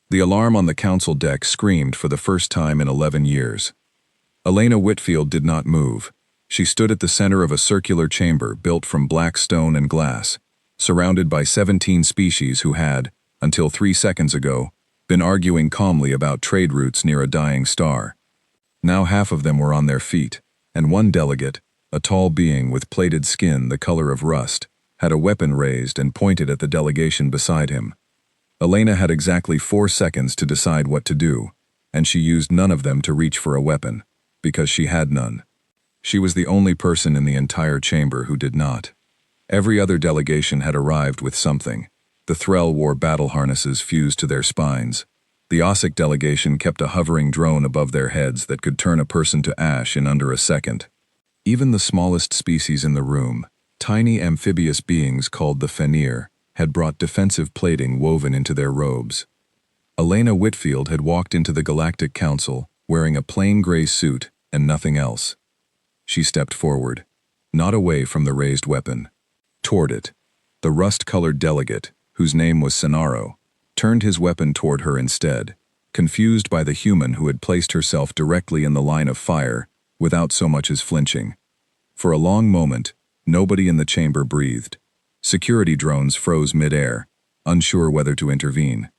The alarm on the council deck screamed for the first time in 11 years. Elena Whitfield did not move. She stood at the center of a circular chamber built from black stone and glass, surrounded by 17 species who had, until 3 seconds ago, been arguing calmly about trade routes near a dying star. Now half of them were on their feet, and one delegate, a tall being with plated skin the color of rust, had a weapon raised and pointed at the delegation beside him. Elena had exactly 4 seconds to decide what to do, and she used none of them to reach for a weapon, because she had none. She was the only person in the entire chamber who did not. Every other delegation had arrived with something. The Threll wore battle harnesses fused to their spines. The Ossic delegation kept a hovering drone above their heads that could turn a person to ash in under a second. Even the smallest species in the room, tiny amphibious beings called the Fenir, had brought defensive plating woven into their robes. Elena Whitfield had walked into the Galactic Council wearing a plain gray suit and nothing else. She stepped forward, not away from the raised weapon. Toward it, the rust-colored delegate, whose name was Sonaro, turned his weapon toward her instead, confused by the human who had placed herself directly in the line of fire without so much as flinching. For a long moment, nobody in the chamber breathed. Security drones froze mid-air, unsure whether to intervene.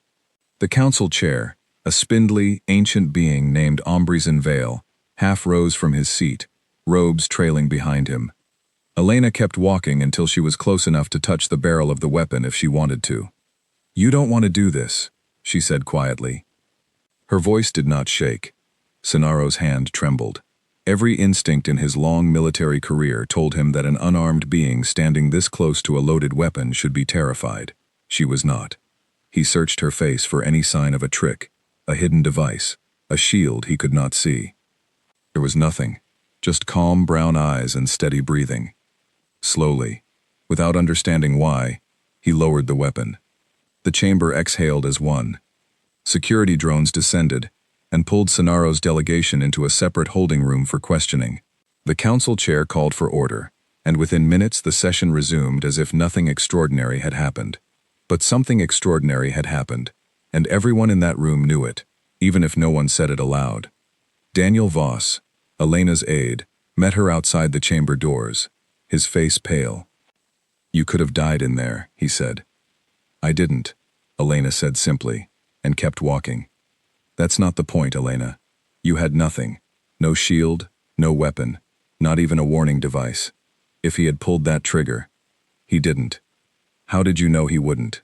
The council chair, a spindly, ancient being named Ombrison Vale, half rose from his seat, robes trailing behind him. Elena kept walking until she was close enough to touch the barrel of the weapon if she wanted to. "You don't want to do this," she said quietly. Her voice did not shake. Sonaro's hand trembled. Every instinct in his long military career told him that an unarmed being standing this close to a loaded weapon should be terrified. She was not. He searched her face for any sign of a trick, a hidden device, a shield he could not see. There was nothing, just calm brown eyes and steady breathing. Slowly, without understanding why, he lowered the weapon. The chamber exhaled as one. Security drones descended and pulled Sonaro's delegation into a separate holding room for questioning. The council chair called for order, and within minutes the session resumed as if nothing extraordinary had happened. But something extraordinary had happened, and everyone in that room knew it, even if no one said it aloud. Daniel Voss, Elena's aide, met her outside the chamber doors, his face pale. "You could have died in there," he said. "I didn't," Elena said simply, and kept walking. "That's not the point, Elena. You had nothing. No shield, no weapon, not even a warning device. If he had pulled that trigger, he didn't. How did you know he wouldn't?"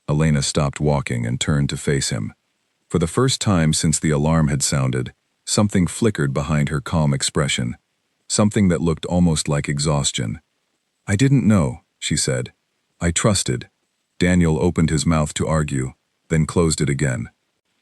Elena stopped walking and turned to face him. For the first time since the alarm had sounded, something flickered behind her calm expression, something that looked almost like exhaustion. "I didn't know," she said. "I trusted." Daniel opened his mouth to argue, then closed it again.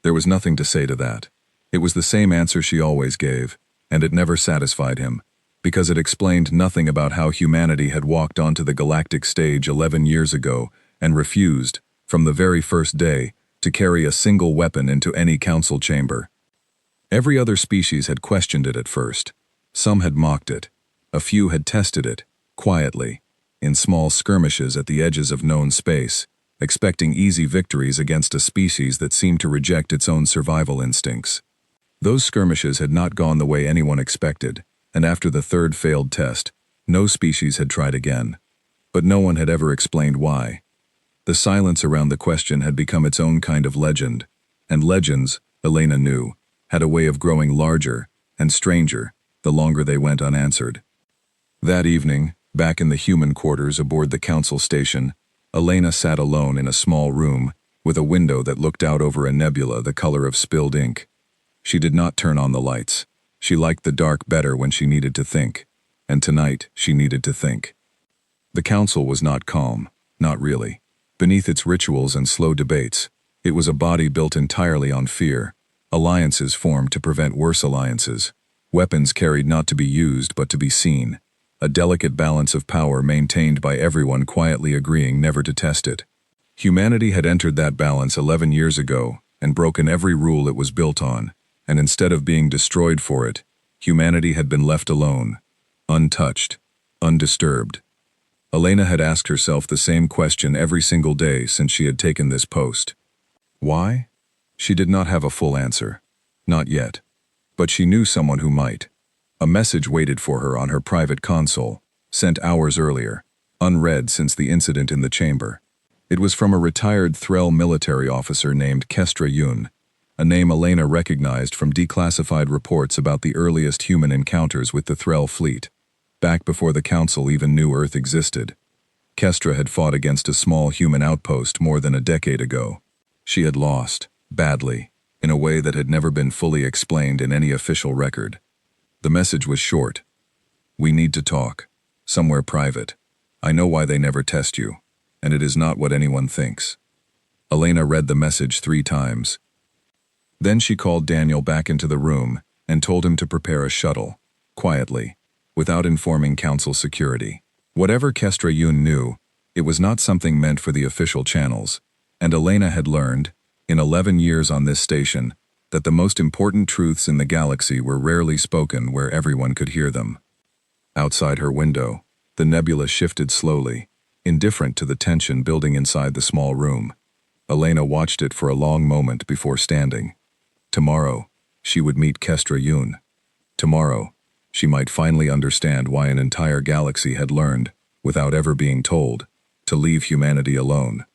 There was nothing to say to that. It was the same answer she always gave, and it never satisfied him, because it explained nothing about how humanity had walked onto the galactic stage 11 years ago and refused, from the very first day, to carry a single weapon into any council chamber. Every other species had questioned it at first. Some had mocked it. A few had tested it, quietly, in small skirmishes at the edges of known space, expecting easy victories against a species that seemed to reject its own survival instincts. Those skirmishes had not gone the way anyone expected, and after the third failed test, no species had tried again. But no one had ever explained why. The silence around the question had become its own kind of legend, and legends, Elena knew, had a way of growing larger and stranger the longer they went unanswered. That evening, back in the human quarters aboard the council station, Elena sat alone in a small room with a window that looked out over a nebula the color of spilled ink. She did not turn on the lights. She liked the dark better when she needed to think, and tonight she needed to think. The council was not calm, not really. Beneath its rituals and slow debates, it was a body built entirely on fear, alliances formed to prevent worse alliances, weapons carried not to be used but to be seen, a delicate balance of power maintained by everyone quietly agreeing never to test it. Humanity had entered that balance 11 years ago and broken every rule it was built on, and instead of being destroyed for it, humanity had been left alone, untouched, undisturbed. Elena had asked herself the same question every single day since she had taken this post. Why? She did not have a full answer. Not yet. But she knew someone who might. A message waited for her on her private console, sent hours earlier, unread since the incident in the chamber. It was from a retired Threll military officer named Kestra Yun, a name Elena recognized from declassified reports about the earliest human encounters with the Threll fleet, back before the Council even knew Earth existed. Kestra had fought against a small human outpost more than a decade ago. She had lost, badly, in a way that had never been fully explained in any official record. The message was short. We need to talk. Somewhere private. I know why they never test you, and it is not what anyone thinks. Elena read the message 3 times. Then she called Daniel back into the room and told him to prepare a shuttle, quietly, without informing Council security. Whatever Kestra Yun knew, it was not something meant for the official channels, and Elena had learned, in 11 years on this station, that the most important truths in the galaxy were rarely spoken where everyone could hear them. Outside her window, the nebula shifted slowly, indifferent to the tension building inside the small room. Elena watched it for a long moment before standing. Tomorrow, she would meet Kestra Yun. Tomorrow, she might finally understand why an entire galaxy had learned, without ever being told, to leave humanity alone.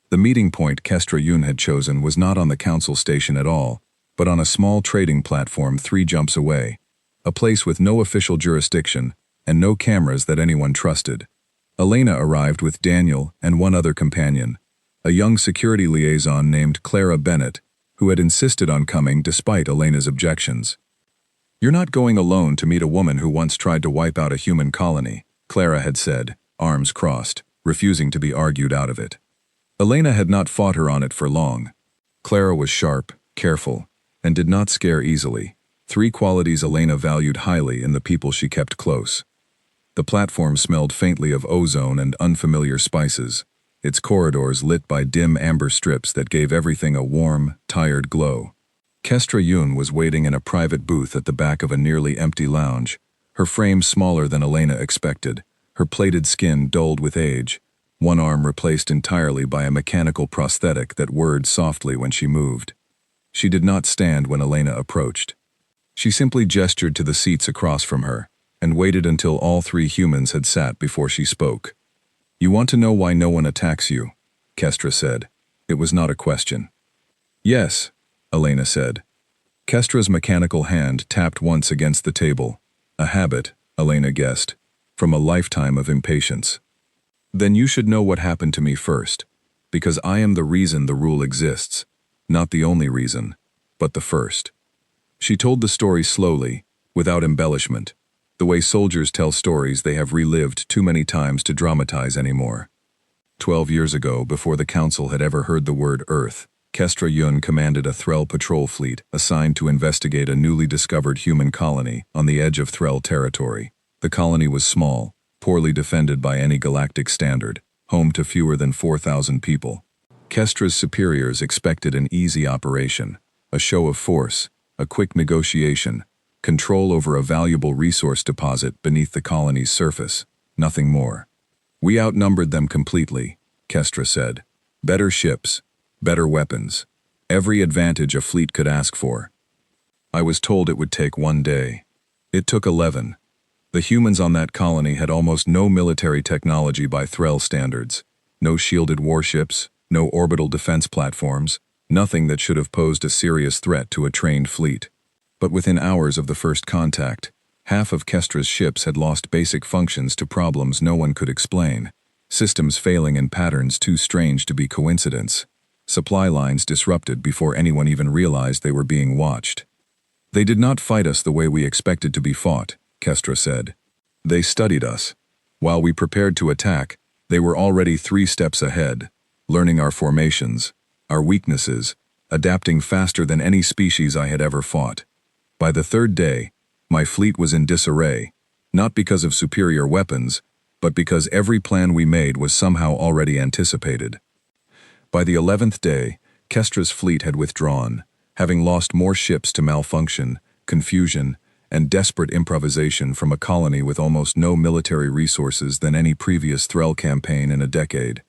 The meeting point Kestra Yun had chosen was not on the Council station at all, but on a small trading platform 3 jumps away, a place with no official jurisdiction and no cameras that anyone trusted. Elena arrived with Daniel and 1 other companion, a young security liaison named Clara Bennett, who had insisted on coming despite Elena's objections. "You're not going alone to meet a woman who once tried to wipe out a human colony," Clara had said, arms crossed, refusing to be argued out of it. Elena had not fought her on it for long. Clara was sharp, careful, and did not scare easily, 3 qualities Elena valued highly in the people she kept close. The platform smelled faintly of ozone and unfamiliar spices, its corridors lit by dim amber strips that gave everything a warm, tired glow. Kestra Yun was waiting in a private booth at the back of a nearly empty lounge, her frame smaller than Elena expected, her plated skin dulled with age, 1 arm replaced entirely by a mechanical prosthetic that whirred softly when she moved. She did not stand when Elena approached. She simply gestured to the seats across from her, and waited until all 3 humans had sat before she spoke. "You want to know why no one attacks you?" Kestra said. It was not a question. "Yes," Elena said. Kestra's mechanical hand tapped once against the table, a habit, Elena guessed, from a lifetime of impatience. "Then you should know what happened to me first, because I am the reason the rule exists, not the only reason, but the first." She told the story slowly, without embellishment, the way soldiers tell stories they have relived too many times to dramatize anymore. 12 years ago, before the Council had ever heard the word Earth, Kestra Yun commanded a Threll patrol fleet assigned to investigate a newly discovered human colony on the edge of Threll territory. The colony was small, poorly defended by any galactic standard, home to fewer than 4,000 people. Kestra's superiors expected an easy operation, a show of force, a quick negotiation, control over a valuable resource deposit beneath the colony's surface, nothing more. "We outnumbered them completely," Kestra said. "Better ships, better weapons, every advantage a fleet could ask for. I was told it would take 1 day. It took 11. The humans on that colony had almost no military technology by Threll standards, no shielded warships, no orbital defense platforms, nothing that should have posed a serious threat to a trained fleet. But within hours of the first contact, half of Kestra's ships had lost basic functions to problems no one could explain, systems failing in patterns too strange to be coincidence, supply lines disrupted before anyone even realized they were being watched. "They did not fight us the way we expected to be fought," Kestra said. "They studied us. While we prepared to attack, they were already 3 steps ahead, learning our formations, our weaknesses, adapting faster than any species I had ever fought. By the 3rd day, my fleet was in disarray, not because of superior weapons, but because every plan we made was somehow already anticipated. By the 11th day, Kestra's fleet had withdrawn, having lost more ships to malfunction, confusion, and desperate improvisation from a colony with almost no military resources than any previous Threll campaign in a decade.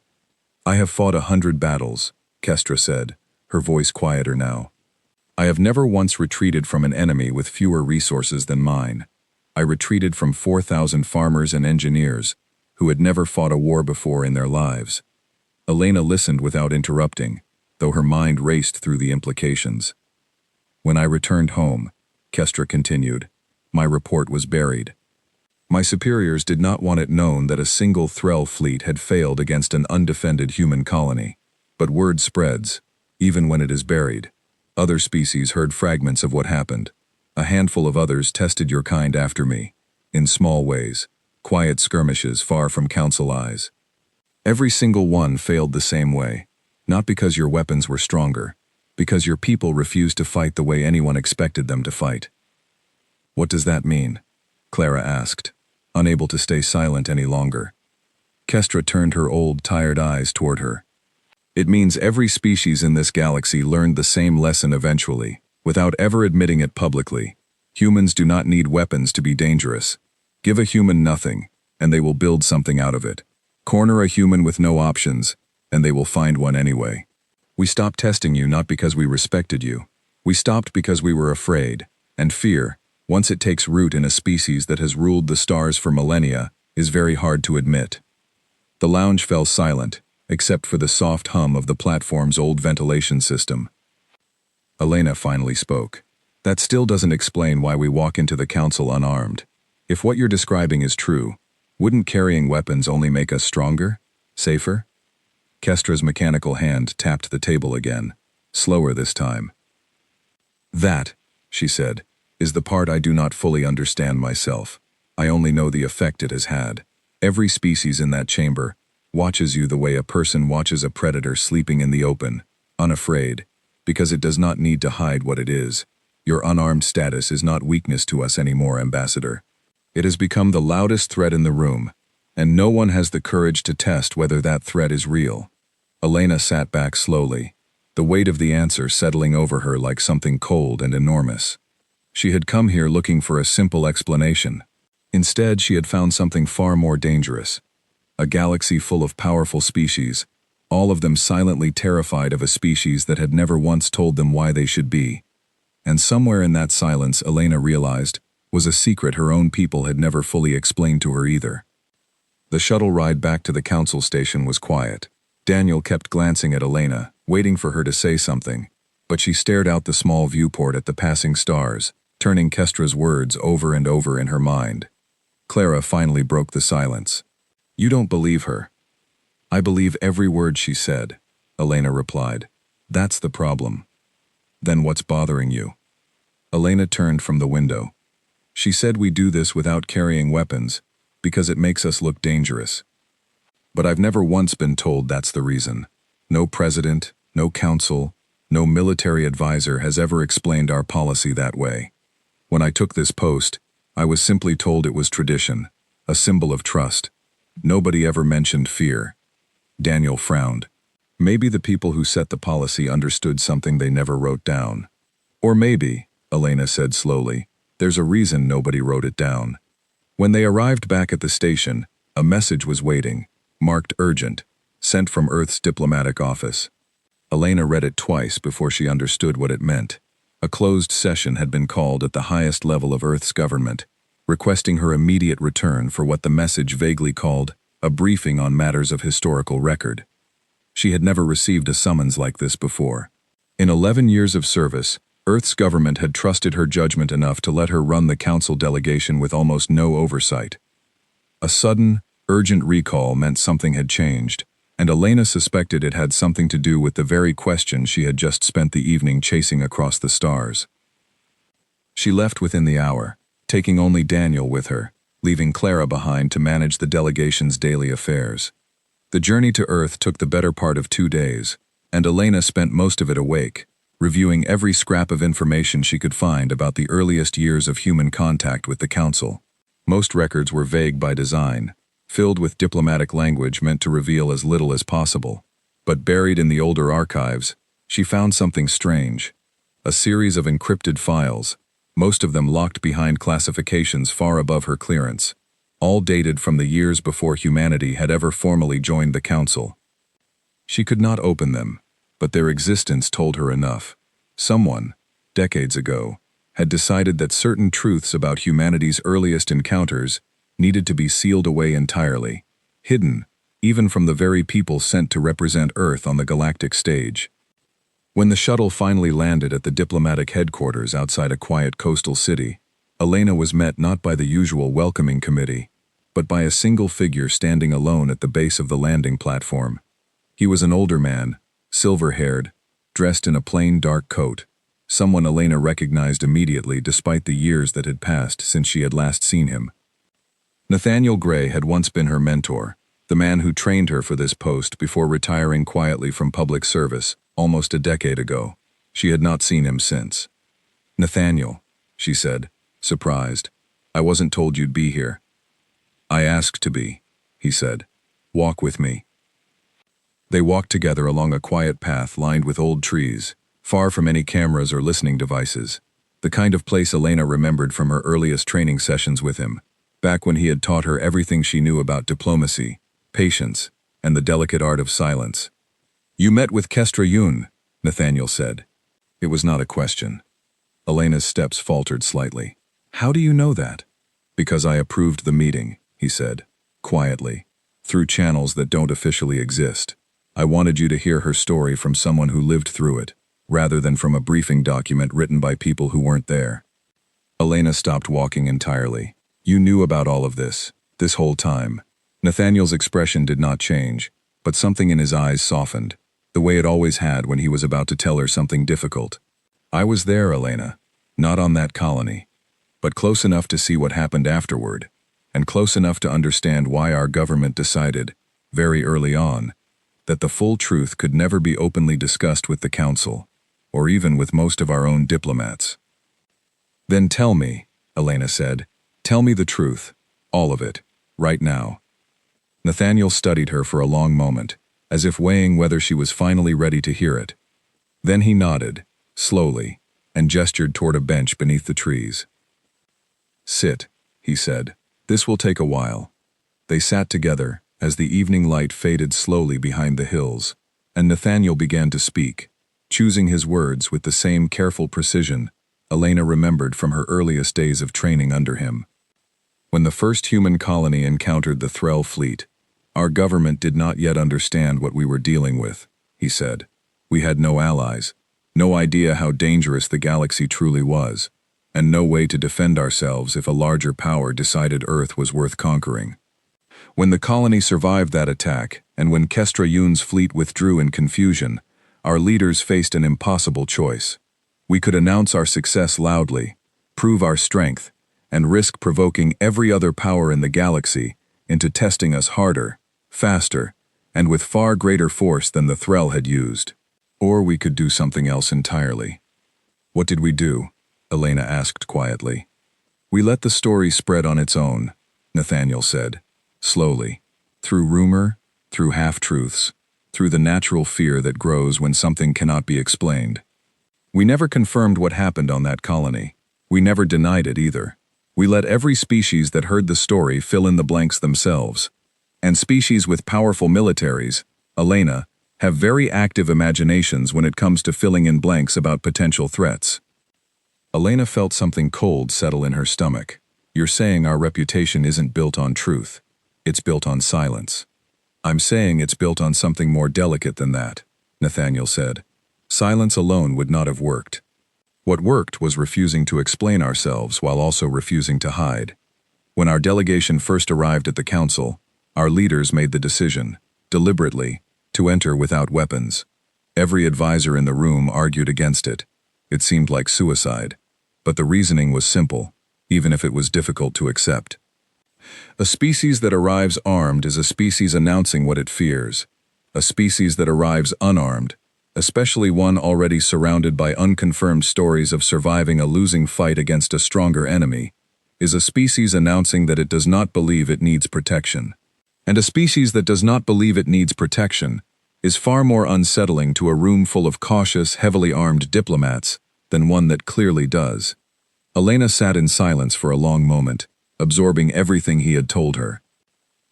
I have fought 100 battles, Kestra said, her voice quieter now. I have never once retreated from an enemy with fewer resources than mine. I retreated from 4,000 farmers and engineers who had never fought a war before in their lives. Elena listened without interrupting, though her mind raced through the implications. When I returned home, Kestra continued, my report was buried. My superiors did not want it known that a single Threll fleet had failed against an undefended human colony. But word spreads, even when it is buried. Other species heard fragments of what happened. A handful of others tested your kind after me, in small ways, quiet skirmishes far from council eyes. Every single one failed the same way, not because your weapons were stronger, because your people refused to fight the way anyone expected them to fight. What does that mean? Clara asked, unable to stay silent any longer. Kestra turned her old, tired eyes toward her. It means every species in this galaxy learned the same lesson eventually, without ever admitting it publicly. Humans do not need weapons to be dangerous. Give a human nothing, and they will build something out of it. Corner a human with no options, and they will find one anyway. We stopped testing you not because we respected you. We stopped because we were afraid, and fear, once it takes root in a species that has ruled the stars for millennia, is very hard to admit. The lounge fell silent, except for the soft hum of the platform's old ventilation system. Elena finally spoke. That still doesn't explain why we walk into the council unarmed. If what you're describing is true, wouldn't carrying weapons only make us stronger? Safer? Kestra's mechanical hand tapped the table again, slower this time. That, she said, is the part I do not fully understand myself. I only know the effect it has had. Every species in that chamber watches you the way a person watches a predator sleeping in the open, unafraid, because it does not need to hide what it is. Your unarmed status is not weakness to us anymore, Ambassador. It has become the loudest threat in the room, and no one has the courage to test whether that threat is real. Elena sat back slowly, the weight of the answer settling over her like something cold and enormous. She had come here looking for a simple explanation. Instead, she had found something far more dangerous. A galaxy full of powerful species, all of them silently terrified of a species that had never once told them why they should be. And somewhere in that silence, Elena realized, was a secret her own people had never fully explained to her either. The shuttle ride back to the council station was quiet. Daniel kept glancing at Elena, waiting for her to say something, but she stared out the small viewport at the passing stars, turning Kestra's words over and over in her mind. Clara finally broke the silence. You don't believe her. I believe every word she said, Elena replied. That's the problem. Then what's bothering you? Elena turned from the window. She said we do this without carrying weapons, because it makes us look dangerous. But I've never once been told that's the reason. No president, no council, no military advisor has ever explained our policy that way. When I took this post, I was simply told it was tradition, a symbol of trust. Nobody ever mentioned fear. Daniel frowned. Maybe the people who set the policy understood something they never wrote down. Or maybe, Elena said slowly, there's a reason nobody wrote it down. When they arrived back at the station, a message was waiting, marked urgent, sent from Earth's diplomatic office. Elena read it twice before she understood what it meant. A closed session had been called at the highest level of Earth's government, requesting her immediate return for what the message vaguely called a briefing on matters of historical record. She had never received a summons like this before. In 11 years of service, Earth's government had trusted her judgment enough to let her run the council delegation with almost no oversight. A sudden, urgent recall meant something had changed, and Elena suspected it had something to do with the very question she had just spent the evening chasing across the stars. She left within the hour, taking only Daniel with her, leaving Clara behind to manage the delegation's daily affairs. The journey to Earth took the better part of 2 days, and Elena spent most of it awake, reviewing every scrap of information she could find about the earliest years of human contact with the Council. Most records were vague by design, filled with diplomatic language meant to reveal as little as possible. But buried in the older archives, she found something strange. A series of encrypted files, most of them locked behind classifications far above her clearance, all dated from the years before humanity had ever formally joined the Council. She could not open them, but their existence told her enough. Someone, decades ago, had decided that certain truths about humanity's earliest encounters needed to be sealed away entirely, hidden, even from the very people sent to represent Earth on the galactic stage. When the shuttle finally landed at the diplomatic headquarters outside a quiet coastal city, Elena was met not by the usual welcoming committee, but by a single figure standing alone at the base of the landing platform. He was an older man, silver-haired, dressed in a plain dark coat, someone Elena recognized immediately despite the years that had passed since she had last seen him. Nathaniel Gray had once been her mentor, the man who trained her for this post before retiring quietly from public service almost a decade ago. She had not seen him since. "Nathaniel," she said, surprised, "I wasn't told you'd be here." "I asked to be," he said. "Walk with me." They walked together along a quiet path lined with old trees, far from any cameras or listening devices, the kind of place Elena remembered from her earliest training sessions with him, back when he had taught her everything she knew about diplomacy, patience, and the delicate art of silence. "You met with Kestra Yun," Nathaniel said. It was not a question. Elena's steps faltered slightly. "How do you know that?" "Because I approved the meeting," he said, quietly, "through channels that don't officially exist. I wanted you to hear her story from someone who lived through it, rather than from a briefing document written by people who weren't there." Elena stopped walking entirely. "You knew about all of this whole time." Nathaniel's expression did not change, but something in his eyes softened, the way it always had when he was about to tell her something difficult. "I was there, Elena, not on that colony, but close enough to see what happened afterward, and close enough to understand why our government decided, very early on, that the full truth could never be openly discussed with the Council, or even with most of our own diplomats." "Then tell me," Elena said. "Tell me the truth, all of it, right now." Nathaniel studied her for a long moment, as if weighing whether she was finally ready to hear it. Then he nodded, slowly, and gestured toward a bench beneath the trees. "Sit," he said. "This will take a while." They sat together as the evening light faded slowly behind the hills, and Nathaniel began to speak, choosing his words with the same careful precision Elena remembered from her earliest days of training under him. "When the first human colony encountered the Threll fleet, our government did not yet understand what we were dealing with," he said. "We had no allies, no idea how dangerous the galaxy truly was, and no way to defend ourselves if a larger power decided Earth was worth conquering. When the colony survived that attack, and when Kestra Yun's fleet withdrew in confusion, our leaders faced an impossible choice. We could announce our success loudly, prove our strength, and risk provoking every other power in the galaxy into testing us harder, faster, and with far greater force than the Threll had used. Or we could do something else entirely." "What did we do?" Elena asked quietly. "We let the story spread on its own," Nathaniel said, slowly, "through rumor, through half-truths, through the natural fear that grows when something cannot be explained. We never confirmed what happened on that colony. We never denied it either. We let every species that heard the story fill in the blanks themselves. And species with powerful militaries, Elena, have very active imaginations when it comes to filling in blanks about potential threats." Elena felt something cold settle in her stomach. "You're saying our reputation isn't built on truth. It's built on silence." "I'm saying it's built on something more delicate than that," Nathaniel said. "Silence alone would not have worked. What worked was refusing to explain ourselves while also refusing to hide. When our delegation first arrived at the Council, our leaders made the decision, deliberately, to enter without weapons. Every advisor in the room argued against it. It seemed like suicide. But the reasoning was simple, even if it was difficult to accept. A species that arrives armed is a species announcing what it fears. A species that arrives unarmed, especially one already surrounded by unconfirmed stories of surviving a losing fight against a stronger enemy, is a species announcing that it does not believe it needs protection. And a species that does not believe it needs protection is far more unsettling to a room full of cautious, heavily armed diplomats than one that clearly does. Elena sat in silence for a long moment, absorbing everything he had told her.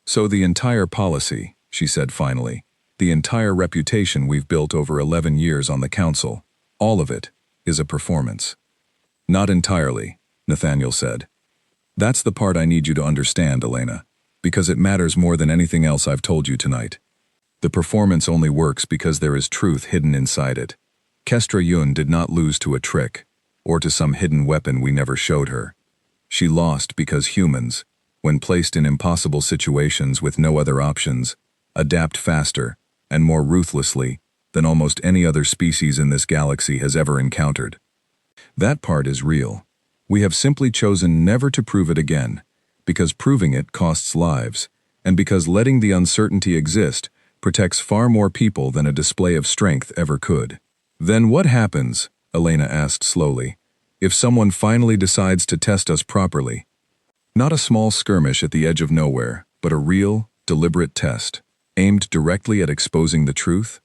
"So the entire policy," she said finally, The entire reputation we've built over 11 years on the council, all of it, is a performance. Not entirely, Nathaniel said. That's the part I need you to understand, Elena, because it matters more than anything else I've told you tonight. The performance only works because there is truth hidden inside it. Kestra Yun did not lose to a trick, or to some hidden weapon we never showed her. She lost because humans, when placed in impossible situations with no other options, adapt faster and more ruthlessly than almost any other species in this galaxy has ever encountered. That part is real. We have simply chosen never to prove it again, because proving it costs lives, and because letting the uncertainty exist protects far more people than a display of strength ever could. Then what happens, Elena asked slowly, if someone finally decides to test us properly? Not a small skirmish at the edge of nowhere, but a real, deliberate test, aimed directly at exposing the truth?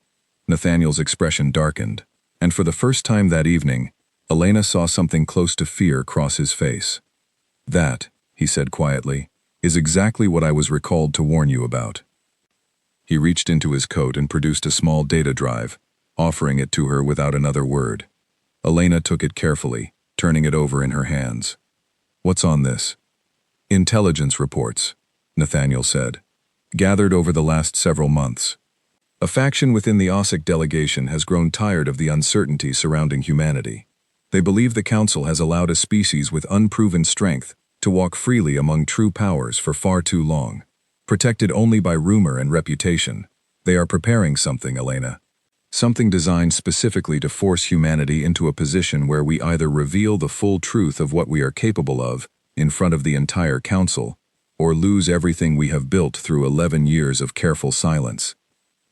Nathaniel's expression darkened, and for the first time that evening, Elena saw something close to fear cross his face. That, he said quietly, is exactly what I was recalled to warn you about. He reached into his coat and produced a small data drive, offering it to her without another word. Elena took it carefully, turning it over in her hands. What's on this? Intelligence reports, Nathaniel said, gathered over the last several months. A faction within the OSIC delegation has grown tired of the uncertainty surrounding humanity. They believe the Council has allowed a species with unproven strength to walk freely among true powers for far too long. Protected only by rumor and reputation, they are preparing something, Elena. Something designed specifically to force humanity into a position where we either reveal the full truth of what we are capable of in front of the entire Council, or lose everything we have built through 11 years of careful silence.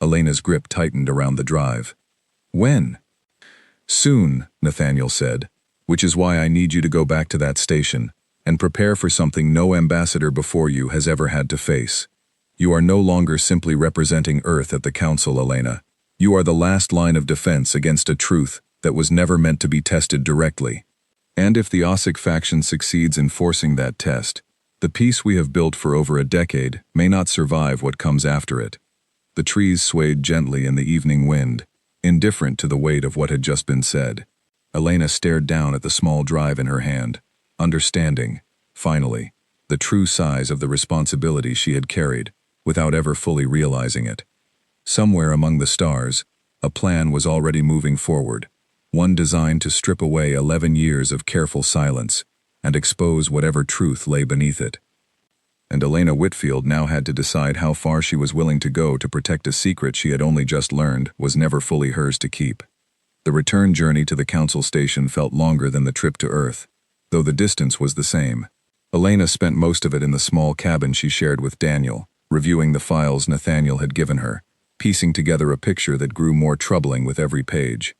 Elena's grip tightened around the drive. When? Soon, Nathaniel said, which is why I need you to go back to that station and prepare for something no ambassador before you has ever had to face. You are no longer simply representing Earth at the Council, Elena. You are the last line of defense against a truth that was never meant to be tested directly. And if the OSIC faction succeeds in forcing that test, the peace we have built for over a decade may not survive what comes after it. The trees swayed gently in the evening wind, indifferent to the weight of what had just been said. Elena stared down at the small drive in her hand, understanding, finally, the true size of the responsibility she had carried, without ever fully realizing it. Somewhere among the stars, a plan was already moving forward, one designed to strip away 11 years of careful silence and expose whatever truth lay beneath it. And Elena Whitfield now had to decide how far she was willing to go to protect a secret she had only just learned was never fully hers to keep. The return journey to the Council station felt longer than the trip to Earth, though the distance was the same. Elena spent most of it in the small cabin she shared with Daniel, reviewing the files Nathaniel had given her, piecing together a picture that grew more troubling with every page.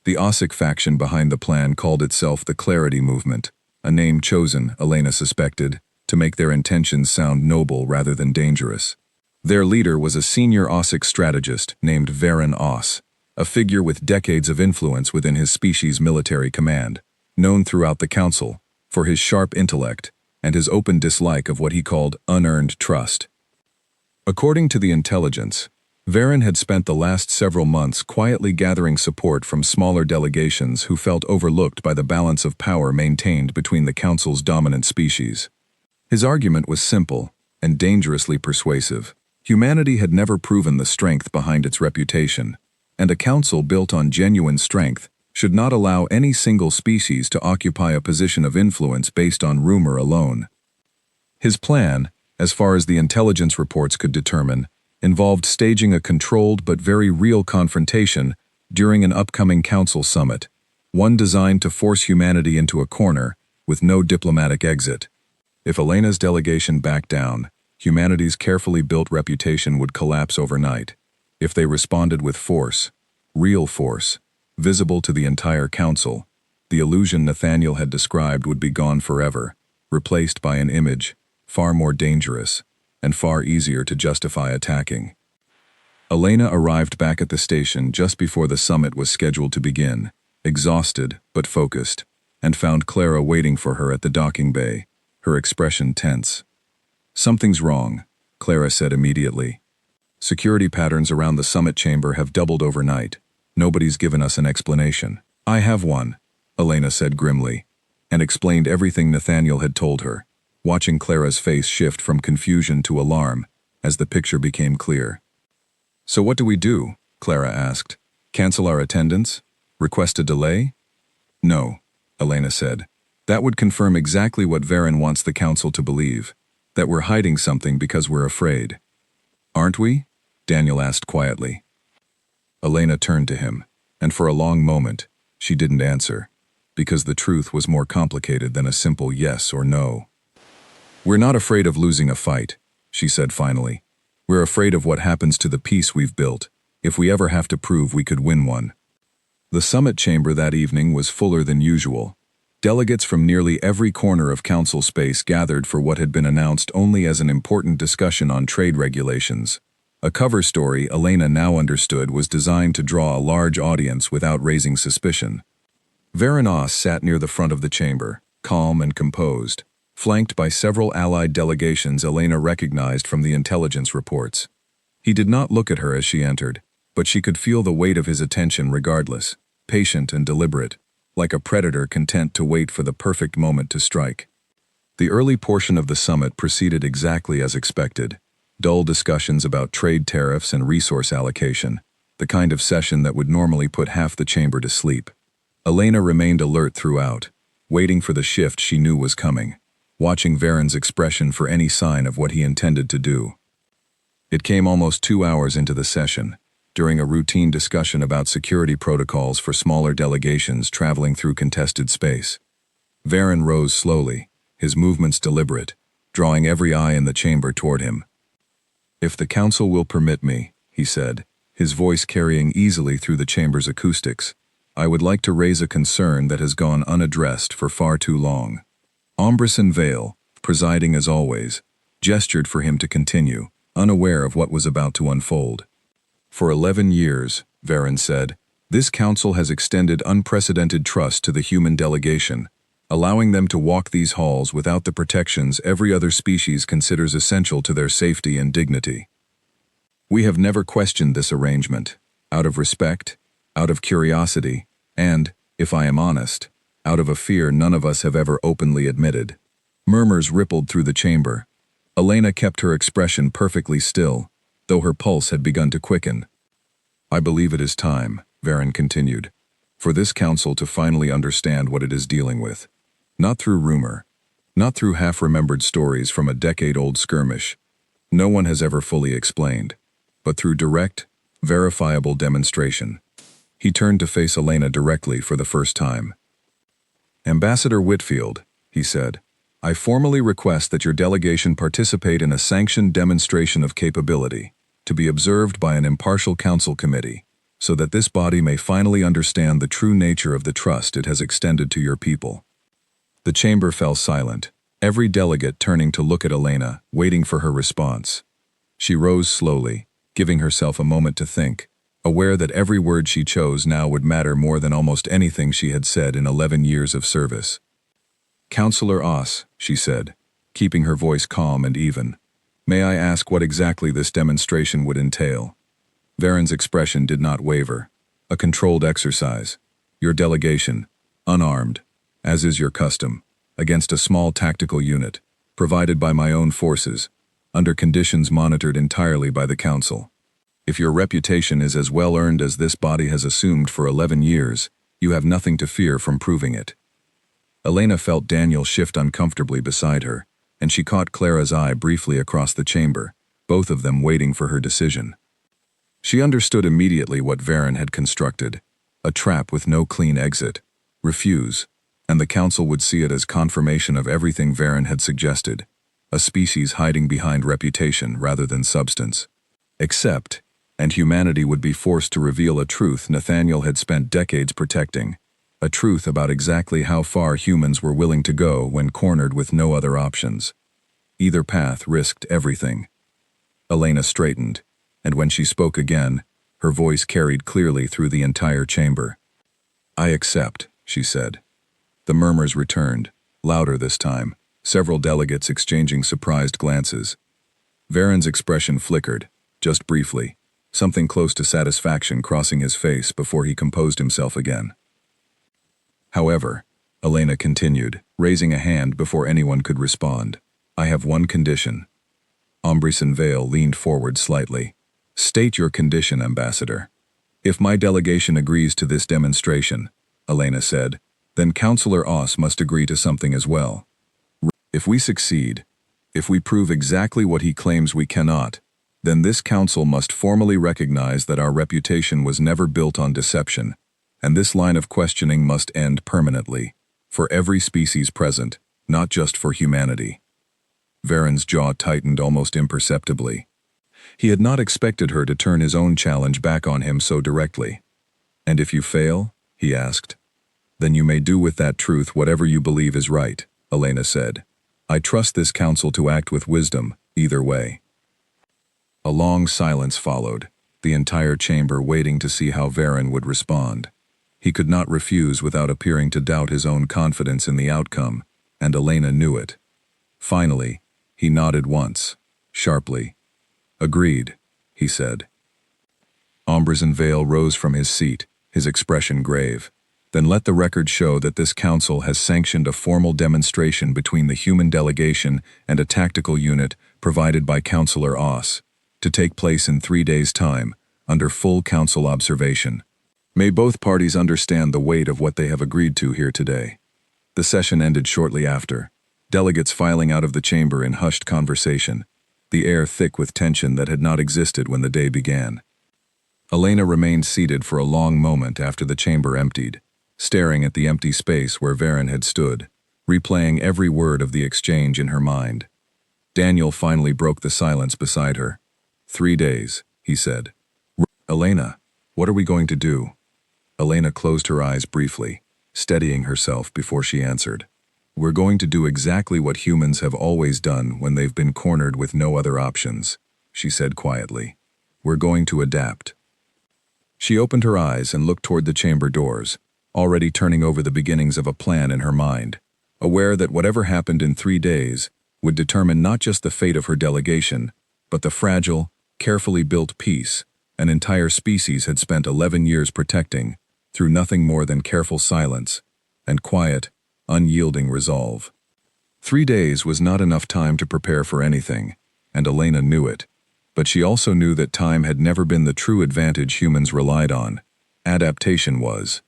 The OSIC faction behind the plan called itself the Clarity Movement, a name chosen, Elena suspected, to make their intentions sound noble rather than dangerous. Their leader was a senior OSIC strategist named Varen Oss, a figure with decades of influence within his species' military command, known throughout the Council for his sharp intellect and his open dislike of what he called unearned trust. According to the intelligence, Varen had spent the last several months quietly gathering support from smaller delegations who felt overlooked by the balance of power maintained between the Council's dominant species. His argument was simple and dangerously persuasive. Humanity had never proven the strength behind its reputation, and a council built on genuine strength should not allow any single species to occupy a position of influence based on rumor alone. His plan, as far as the intelligence reports could determine, involved staging a controlled but very real confrontation during an upcoming council summit, one designed to force humanity into a corner with no diplomatic exit. If Elena's delegation backed down, humanity's carefully built reputation would collapse overnight. If they responded with force, real force, visible to the entire council, the illusion Nathaniel had described would be gone forever, replaced by an image, far more dangerous, and far easier to justify attacking. Elena arrived back at the station just before the summit was scheduled to begin, exhausted but focused, and found Clara waiting for her at the docking bay, her expression tense. "Something's wrong," Clara said immediately. Security patterns around the summit chamber have doubled overnight. Nobody's given us an explanation. I have one, Elena said grimly, and explained everything Nathaniel had told her, watching Clara's face shift from confusion to alarm as the picture became clear. So what do we do? Clara asked. Cancel our attendance? Request a delay? No, Elena said. That would confirm exactly what Varen wants the council to believe, that we're hiding something because we're afraid. Aren't we? Daniel asked quietly. Elena turned to him, and for a long moment, she didn't answer, because the truth was more complicated than a simple yes or no. We're not afraid of losing a fight, she said finally. We're afraid of what happens to the peace we've built, if we ever have to prove we could win one. The summit chamber that evening was fuller than usual. Delegates from nearly every corner of council space gathered for what had been announced only as an important discussion on trade regulations. A cover story Elena now understood was designed to draw a large audience without raising suspicion. Varen sat near the front of the chamber, calm and composed, flanked by several allied delegations Elena recognized from the intelligence reports. He did not look at her as she entered, but she could feel the weight of his attention regardless, patient and deliberate, like a predator content to wait for the perfect moment to strike. The early portion of the summit proceeded exactly as expected. Dull discussions about trade tariffs and resource allocation, the kind of session that would normally put half the chamber to sleep. Elena remained alert throughout, waiting for the shift she knew was coming, watching Varen's expression for any sign of what he intended to do. It came almost 2 hours into the session, during a routine discussion about security protocols for smaller delegations traveling through contested space. Varen rose slowly, his movements deliberate, drawing every eye in the chamber toward him. If the council will permit me, he said, his voice carrying easily through the chamber's acoustics, I would like to raise a concern that has gone unaddressed for far too long. Ambrison Vale, presiding as always, gestured for him to continue, unaware of what was about to unfold. For 11 years, Varen said, this council has extended unprecedented trust to the human delegation, allowing them to walk these halls without the protections every other species considers essential to their safety and dignity. We have never questioned this arrangement, out of respect, out of curiosity, and, if I am honest, out of a fear none of us have ever openly admitted. Murmurs rippled through the chamber. Elena kept her expression perfectly still, though her pulse had begun to quicken. I believe it is time, Varen continued, for this council to finally understand what it is dealing with. Not through rumor, not through half-remembered stories from a decade-old skirmish. No one has ever fully explained, but through direct, verifiable demonstration. He turned to face Elena directly for the first time. Ambassador Whitfield, he said, I formally request that your delegation participate in a sanctioned demonstration of capability, to be observed by an impartial council committee, so that this body may finally understand the true nature of the trust it has extended to your people. The chamber fell silent, every delegate turning to look at Elena, waiting for her response. She rose slowly, giving herself a moment to think, aware that every word she chose now would matter more than almost anything she had said in 11 years of service. Councillor Oss, she said, keeping her voice calm and even, may I ask what exactly this demonstration would entail? Varen's expression did not waver. A controlled exercise. Your delegation, unarmed, as is your custom, against a small tactical unit, provided by my own forces, under conditions monitored entirely by the Council. If your reputation is as well earned as this body has assumed for 11 years, you have nothing to fear from proving it. Elena felt Daniel shift uncomfortably beside her, and she caught Clara's eye briefly across the chamber, both of them waiting for her decision. She understood immediately what Varen had constructed, a trap with no clean exit. Refuse, and the Council would see it as confirmation of everything Varen had suggested, a species hiding behind reputation rather than substance. Except, and humanity would be forced to reveal a truth Nathaniel had spent decades protecting, a truth about exactly how far humans were willing to go when cornered with no other options. Either path risked everything. Elena straightened, and when she spoke again, her voice carried clearly through the entire chamber. I accept, she said. The murmurs returned, louder this time, several delegates exchanging surprised glances. Varen's expression flickered, just briefly, something close to satisfaction crossing his face before he composed himself again. However, Elena continued, raising a hand before anyone could respond. I have one condition. Ambrison Vale leaned forward slightly. State your condition, Ambassador. If my delegation agrees to this demonstration, Elena said, then Councillor Oss must agree to something as well. If we succeed, if we prove exactly what he claims we cannot, then this council must formally recognize that our reputation was never built on deception, and this line of questioning must end permanently, for every species present, not just for humanity. Varen's jaw tightened almost imperceptibly. He had not expected her to turn his own challenge back on him so directly. And if you fail, he asked, then you may do with that truth whatever you believe is right, Elena said. I trust this council to act with wisdom, either way. A long silence followed, the entire chamber waiting to see how Varen would respond. He could not refuse without appearing to doubt his own confidence in the outcome, and Elena knew it. Finally, he nodded once, sharply. Agreed, he said. Ambrison Vale rose from his seat, his expression grave. Then let the record show that this council has sanctioned a formal demonstration between the human delegation and a tactical unit provided by Councillor Oss, to take place in 3 days' time, under full council observation. May both parties understand the weight of what they have agreed to here today. The session ended shortly after, delegates filing out of the chamber in hushed conversation, the air thick with tension that had not existed when the day began. Elena remained seated for a long moment after the chamber emptied, staring at the empty space where Varen had stood, replaying every word of the exchange in her mind. Daniel finally broke the silence beside her. 3 days, he said. Elena, what are we going to do? Elena closed her eyes briefly, steadying herself before she answered. We're going to do exactly what humans have always done when they've been cornered with no other options, she said quietly. We're going to adapt. She opened her eyes and looked toward the chamber doors, already turning over the beginnings of a plan in her mind, aware that whatever happened in 3 days would determine not just the fate of her delegation, but the fragile, carefully built peace an entire species had spent 11 years protecting, through nothing more than careful silence and quiet, unyielding resolve. 3 days was not enough time to prepare for anything, and Elena knew it, but she also knew that time had never been the true advantage humans relied on. Adaptation was.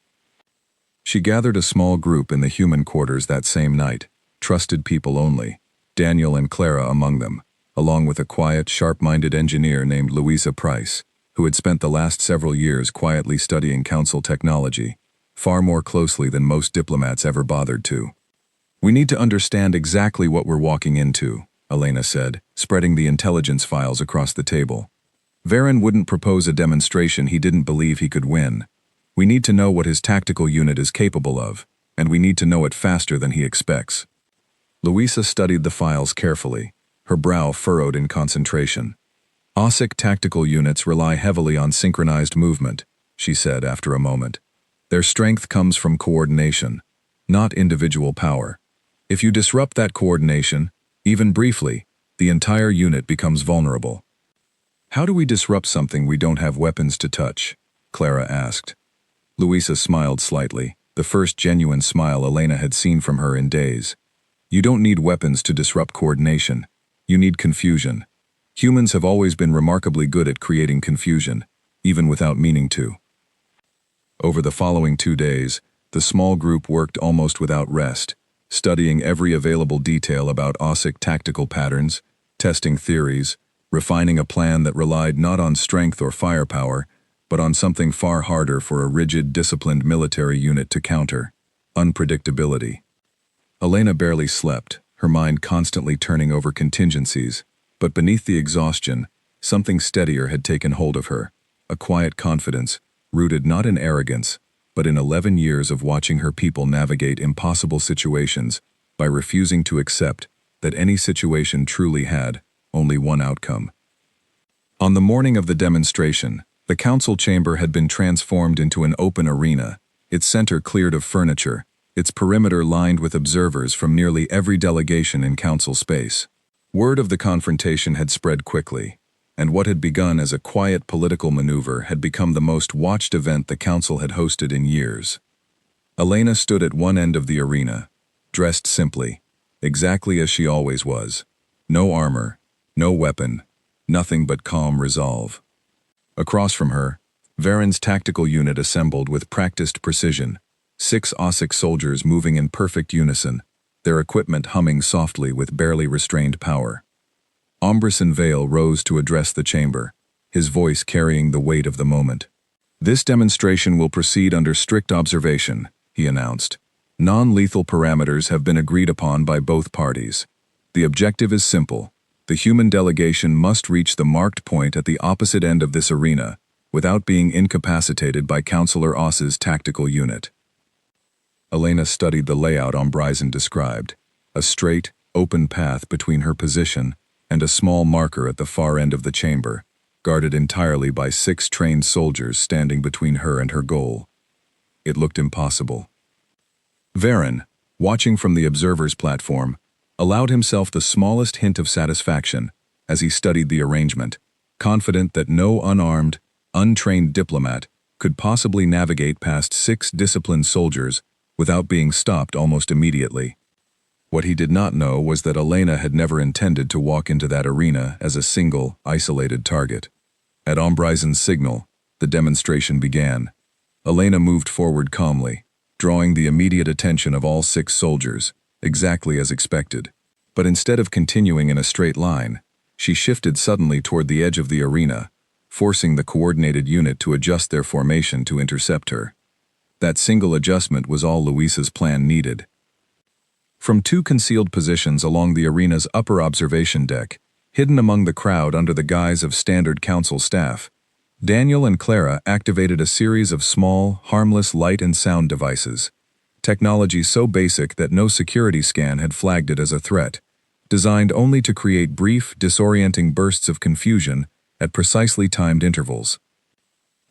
She gathered a small group in the human quarters that same night, trusted people only, Daniel and Clara among them, along with a quiet, sharp-minded engineer named Louisa Price, who had spent the last several years quietly studying council technology, far more closely than most diplomats ever bothered to. We need to understand exactly what we're walking into, Elena said, spreading the intelligence files across the table. Varen wouldn't propose a demonstration he didn't believe he could win. We need to know what his tactical unit is capable of, and we need to know it faster than he expects. Louisa studied the files carefully, her brow furrowed in concentration. OSIC tactical units rely heavily on synchronized movement, she said after a moment. Their strength comes from coordination, not individual power. If you disrupt that coordination, even briefly, the entire unit becomes vulnerable. How do we disrupt something we don't have weapons to touch? Clara asked. Louisa smiled slightly, the first genuine smile Elena had seen from her in days. You don't need weapons to disrupt coordination. You need confusion. Humans have always been remarkably good at creating confusion, even without meaning to. Over the following 2 days, the small group worked almost without rest, studying every available detail about OSIC tactical patterns, testing theories, refining a plan that relied not on strength or firepower, but on something far harder for a rigid, disciplined military unit to counter: unpredictability. Elena barely slept, her mind constantly turning over contingencies, but beneath the exhaustion, something steadier had taken hold of her, a quiet confidence, rooted not in arrogance, but in 11 years of watching her people navigate impossible situations by refusing to accept that any situation truly had only one outcome. On the morning of the demonstration, the council chamber had been transformed into an open arena, its center cleared of furniture, its perimeter lined with observers from nearly every delegation in council space. Word of the confrontation had spread quickly, and what had begun as a quiet political maneuver had become the most watched event the council had hosted in years. Elena stood at one end of the arena, dressed simply, exactly as she always was. No armor, no weapon, nothing but calm resolve. Across from her, Varen's tactical unit assembled with practiced precision, 6 Ossex soldiers moving in perfect unison, their equipment humming softly with barely restrained power. Ambrison Vale rose to address the chamber, his voice carrying the weight of the moment. "This demonstration will proceed under strict observation," he announced. "Non-lethal parameters have been agreed upon by both parties. The objective is simple. The human delegation must reach the marked point at the opposite end of this arena, without being incapacitated by Councillor Oss's tactical unit." Elena studied the layout Ambrison described, a straight, open path between her position and a small marker at the far end of the chamber, guarded entirely by 6 trained soldiers standing between her and her goal. It looked impossible. Varen, watching from the observer's platform, allowed himself the smallest hint of satisfaction as he studied the arrangement, confident that no unarmed, untrained diplomat could possibly navigate past 6 disciplined soldiers without being stopped almost immediately. What he did not know was that Elena had never intended to walk into that arena as a single, isolated target. At Ambrison's signal, the demonstration began. Elena moved forward calmly, drawing the immediate attention of all 6 soldiers, exactly as expected. But instead of continuing in a straight line, she shifted suddenly toward the edge of the arena, forcing the coordinated unit to adjust their formation to intercept her. That single adjustment was all Luisa's plan needed. From 2 concealed positions along the arena's upper observation deck, hidden among the crowd under the guise of standard council staff, Daniel and Clara activated a series of small, harmless light and sound devices, technology so basic that no security scan had flagged it as a threat, designed only to create brief, disorienting bursts of confusion at precisely timed intervals.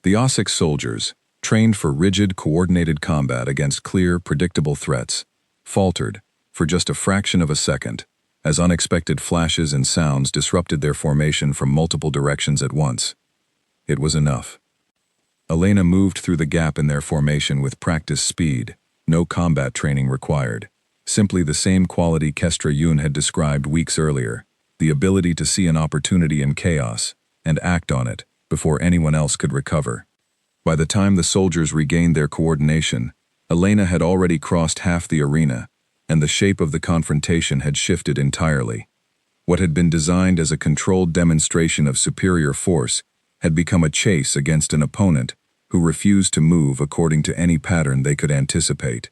The Ossex soldiers, trained for rigid, coordinated combat against clear, predictable threats, faltered, for just a fraction of a second, as unexpected flashes and sounds disrupted their formation from multiple directions at once. It was enough. Elena moved through the gap in their formation with practiced speed, no combat training required. Simply the same quality Kestra Yun had described weeks earlier, the ability to see an opportunity in chaos and act on it before anyone else could recover. By the time the soldiers regained their coordination, Elena had already crossed half the arena, and the shape of the confrontation had shifted entirely. What had been designed as a controlled demonstration of superior force had become a chase against an opponent who refused to move according to any pattern they could anticipate.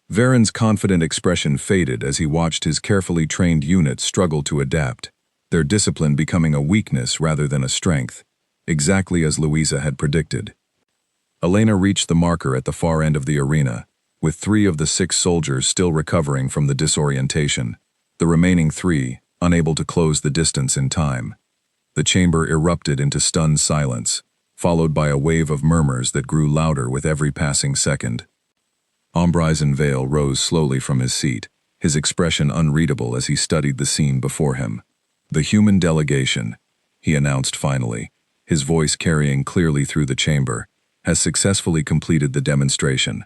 Varen's confident expression faded as he watched his carefully trained unit struggle to adapt, their discipline becoming a weakness rather than a strength, exactly as Luisa had predicted. Elena reached the marker at the far end of the arena, with 3 of the 6 soldiers still recovering from the disorientation, the remaining 3 unable to close the distance in time. The chamber erupted into stunned silence, followed by a wave of murmurs that grew louder with every passing second. Ambrison Vale rose slowly from his seat, his expression unreadable as he studied the scene before him. "The human delegation," he announced finally, his voice carrying clearly through the chamber, "has successfully completed the demonstration."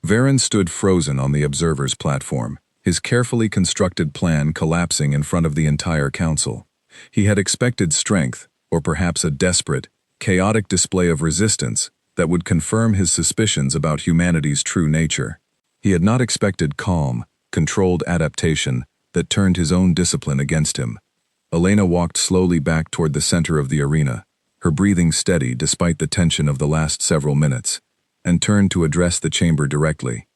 Varen stood frozen on the observer's platform, his carefully constructed plan collapsing in front of the entire council. He had expected strength, or perhaps a desperate, chaotic display of resistance that would confirm his suspicions about humanity's true nature. He had not expected calm, controlled adaptation that turned his own discipline against him. Elena walked slowly back toward the center of the arena, her breathing steady despite the tension of the last several minutes, and turned to address the chamber directly.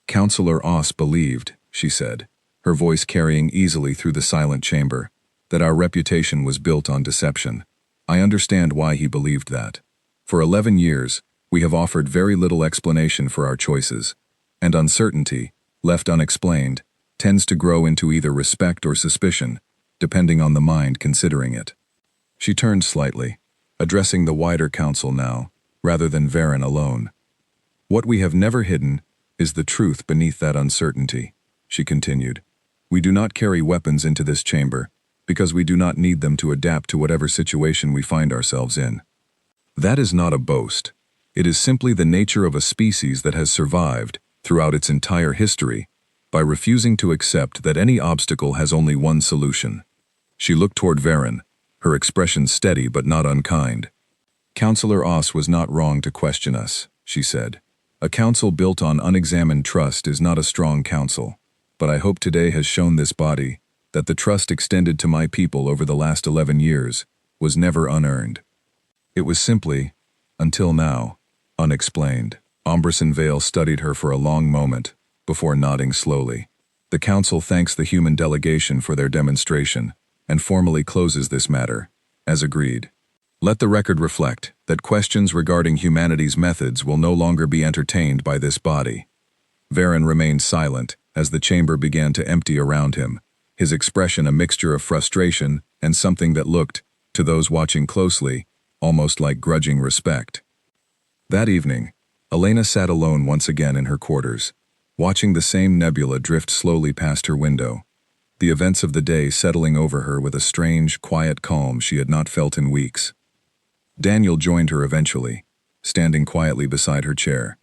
"Councillor Oss believed," she said, her voice carrying easily through the silent chamber, "that our reputation was built on deception. I understand why he believed that. For 11 years, we have offered very little explanation for our choices, and uncertainty, left unexplained, tends to grow into either respect or suspicion, depending on the mind considering it." She turned slightly, addressing the wider council now, rather than Varen alone. "What we have never hidden is the truth beneath that uncertainty," she continued. "We do not carry weapons into this chamber, because we do not need them to adapt to whatever situation we find ourselves in. That is not a boast. It is simply the nature of a species that has survived, throughout its entire history, by refusing to accept that any obstacle has only one solution. She looked toward Varen, her expression steady but not unkind. Counselor Oss was not wrong to question us, she said. A council built on unexamined trust is not a strong council, but I hope today has shown this body that the trust extended to my people over the last 11 years was never unearned. It was simply, until now, unexplained. Amberson Vale studied her for a long moment, before nodding slowly. The council thanks the human delegation for their demonstration, and formally closes this matter, as agreed. Let the record reflect that questions regarding humanity's methods will no longer be entertained by this body. Varen remained silent as the chamber began to empty around him, his expression a mixture of frustration and something that looked, to those watching closely, almost like grudging respect. That evening, Elena sat alone once again in her quarters, watching the same nebula drift slowly past her window, the events of the day settling over her with a strange, quiet calm she had not felt in weeks. Daniel joined her eventually, standing quietly beside her chair.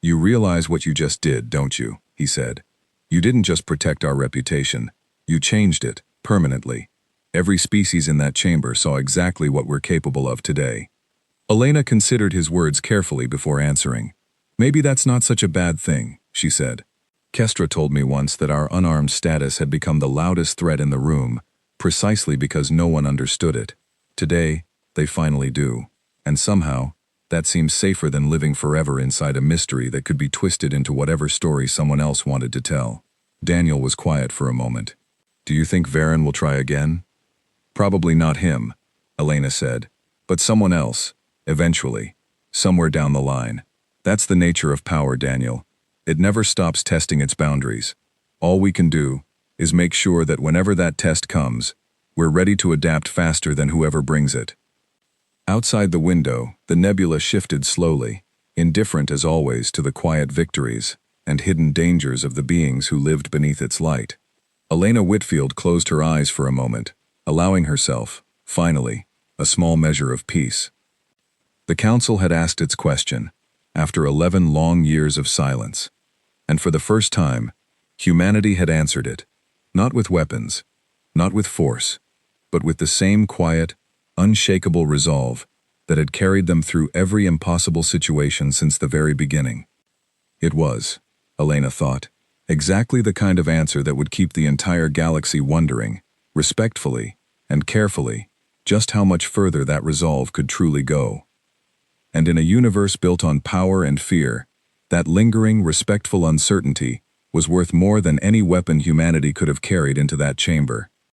"You realize what you just did, don't you?" he said. "You didn't just protect our reputation, you changed it, permanently. Every species in that chamber saw exactly what we're capable of today." Elena considered his words carefully before answering. "Maybe that's not such a bad thing," she said. "Kestra told me once that our unarmed status had become the loudest threat in the room, precisely because no one understood it. Today, they finally do. And somehow, that seems safer than living forever inside a mystery that could be twisted into whatever story someone else wanted to tell." Daniel was quiet for a moment. "Do you think Varen will try again?" "Probably not him," Elena said, "but someone else, eventually, somewhere down the line. That's the nature of power, Daniel. It never stops testing its boundaries. All we can do is make sure that whenever that test comes, we're ready to adapt faster than whoever brings it." Outside the window, the nebula shifted slowly, indifferent as always to the quiet victories and hidden dangers of the beings who lived beneath its light. Elena Whitfield closed her eyes for a moment, allowing herself, finally, a small measure of peace. The council had asked its question, after 11 long years of silence, and for the first time, humanity had answered it, not with weapons, not with force, but with the same quiet, unshakable resolve that had carried them through every impossible situation since the very beginning. It was, Elena thought, exactly the kind of answer that would keep the entire galaxy wondering, respectfully and carefully, just how much further that resolve could truly go. And in a universe built on power and fear, that lingering, respectful uncertainty was worth more than any weapon humanity could have carried into that chamber.